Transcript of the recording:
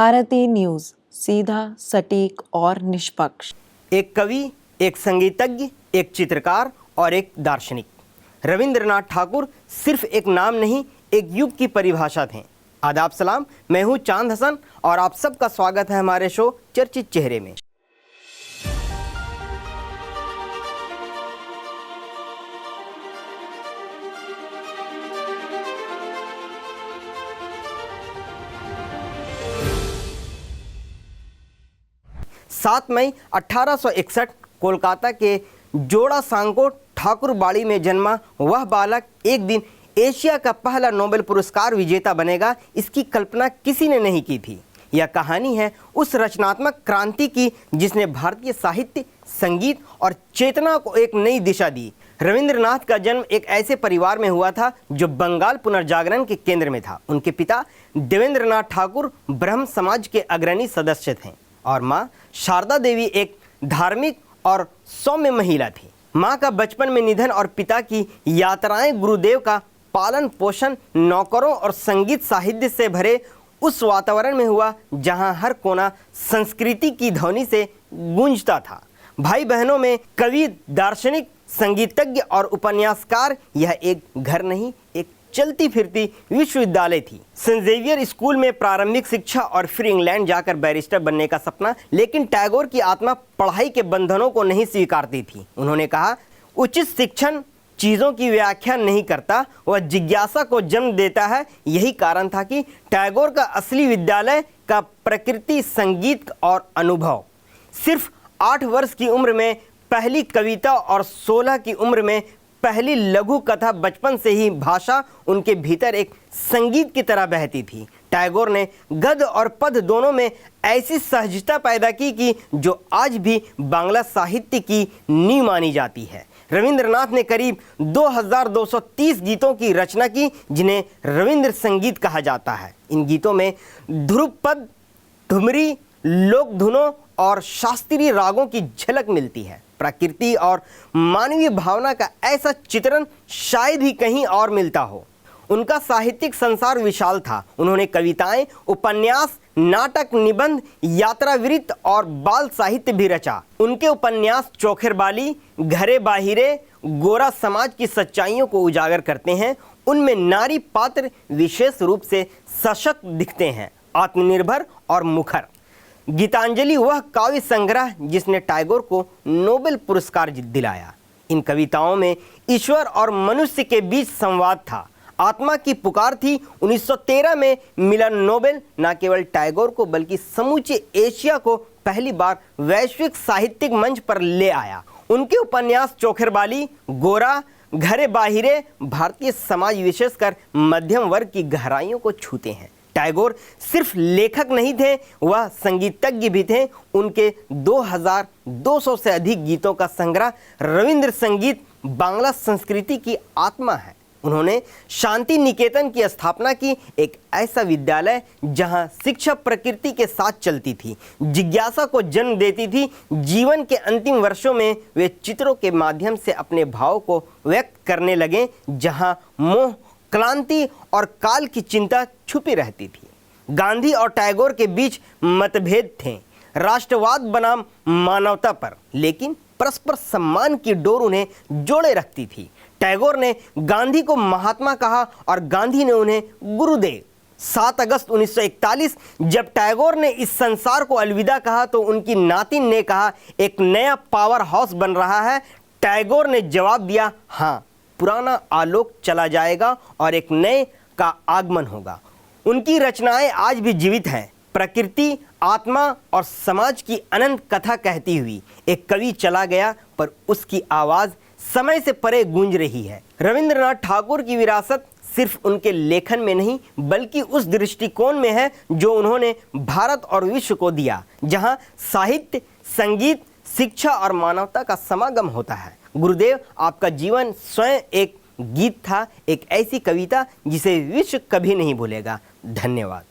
Bharti news, सीधा, सटीक और निष्पक्ष। एक कवि, एक संगीतज्ञ, एक चित्रकार और एक दार्शनिक। रविंद्रनाथ ठाकुर सिर्फ एक नाम नहीं, एक युग की परिभाषा थे। आदाब सलाम, मैं हूं चांद हसन और आप सबका स्वागत है हमारे शो चर्चित चेहरे में। सात मई 1861 कोलकाता के जोड़ा सांको ठाकुरबाड़ी में जन्मा वह बालक एक दिन एशिया का पहला नोबेल पुरस्कार विजेता बनेगा, इसकी कल्पना किसी ने नहीं की थी। यह कहानी है उस रचनात्मक क्रांति की जिसने भारतीय साहित्य, संगीत और चेतना को एक नई दिशा दी। रविंद्रनाथ का जन्म एक ऐसे परिवार में हुआ था जो बंगाल पुनर्जागरण के केंद्र में था। उनके पिता देवेंद्रनाथ ठाकुर ब्रह्म समाज के अग्रणी सदस्य थे और माँ शारदा देवी एक धार्मिक और सौम्य महिला थी। माँ का बचपन में निधन और पिता की यात्राएं गुरुदेव का पालन पोषण नौकरों और संगीत साहित्य से भरे उस वातावरण में हुआ जहां हर कोना संस्कृति की ध्वनि से गूंजता था। भाई बहनों में कवि, दार्शनिक, संगीतज्ञ और उपन्यासकार, यह एक घर नहीं, एक चलती फिरती विश्वविद्यालय थी। सेंट जेवियर स्कूल में प्रारंभिक शिक्षा और फिर इंग्लैंड जाकर बैरिस्टर बनने का सपना। लेकिन टैगोर की आत्मा पढ़ाई के बंधनों को नहीं स्वीकारती थी। उन्होंने कहा, उचित शिक्षण चीज़ों की व्याख्या नहीं करता, वह जिज्ञासा को जन्म देता है। यही कारण था कि टैगोर का असली विद्यालय का प्रकृति, संगीत और अनुभव। सिर्फ 8 वर्ष की उम्र में पहली कविता और 16 की उम्र में पहली लघु कथा, बचपन से ही भाषा उनके भीतर एक संगीत की तरह बहती थी। टैगोर ने गद्य और पद दोनों में ऐसी सहजता पैदा की कि जो आज भी बांग्ला साहित्य की नींव मानी जाती है। रविंद्रनाथ ने करीब 2230 गीतों की रचना की, जिन्हें रविंद्र संगीत कहा जाता है। इन गीतों में ध्रुव पद, ठुमरी, लोक धुनों और शास्त्रीय रागों की झलक मिलती है। प्रकृति और मानवीय भावना का ऐसा चित्रण शायद ही कहीं और मिलता हो। उनका साहित्यिक संसार विशाल था। उन्होंने कविताएं, उपन्यास, नाटक, निबंध, यात्रावृत्त और बाल साहित्य भी रचा। उनके उपन्यास चोखेरबाली, घरे बाहिरे, गोरा समाज की सच्चाइयों को उजागर करते हैं। उनमें नारी पात्र विशेष रूप से सशक्त दिखते हैं, आत्मनिर्भर और मुखर। गीतांजलि वह काव्य संग्रह जिसने टैगोर को नोबेल पुरस्कार दिलाया। इन कविताओं में ईश्वर और मनुष्य के बीच संवाद था, आत्मा की पुकार थी। 1913 में मिला नोबेल न केवल टैगोर को बल्कि समूचे एशिया को पहली बार वैश्विक साहित्यिक मंच पर ले आया। उनके उपन्यास चोखेरबाली, गोरा, घरे बाहिरे भारतीय समाज, विशेषकर मध्यम वर्ग की गहराइयों को छूते हैं। टैगोर सिर्फ लेखक नहीं थे, वह संगीतज्ञ भी थे। उनके 2200 से अधिक गीतों का संग्रह रविंद्र संगीत बांग्ला संस्कृति की आत्मा है। उन्होंने शांति निकेतन की स्थापना की, एक ऐसा विद्यालय जहां शिक्षा प्रकृति के साथ चलती थी, जिज्ञासा को जन्म देती थी। जीवन के अंतिम वर्षों में वे चित्रों के माध्यम से अपने भाव को व्यक्त करने लगे, जहां मोह, क्रांति और काल की चिंता छुपी रहती थी। गांधी और टैगोर के बीच मतभेद थे, राष्ट्रवाद बनाम मानवता पर, लेकिन परस्पर सम्मान की डोर उन्हें जोड़े रखती थी। टैगोर ने गांधी को महात्मा कहा और गांधी ने उन्हें गुरुदेव। 7 अगस्त 1941 जब टैगोर ने इस संसार को अलविदा कहा तो उनकी नातिन ने कहा, एक नया पावर हाउस बन रहा है। टैगोर ने जवाब दिया, हाँ, पुराना आलोक चला जाएगा और एक नए का आगमन होगा। उनकी रचनाएं आज भी जीवित हैं, प्रकृति, आत्मा और समाज की अनंत कथा कहती हुई। एक कवि चला गया पर उसकी आवाज समय से परे गूंज रही है। रविंद्रनाथ ठाकुर की विरासत सिर्फ उनके लेखन में नहीं बल्कि उस दृष्टिकोण में है जो उन्होंने भारत और विश्व को दिया, जहां साहित्य, संगीत, शिक्षा और मानवता का समागम होता है। गुरुदेव, आपका जीवन स्वयं एक गीत था, एक ऐसी कविता जिसे विश्व कभी नहीं भूलेगा। धन्यवाद।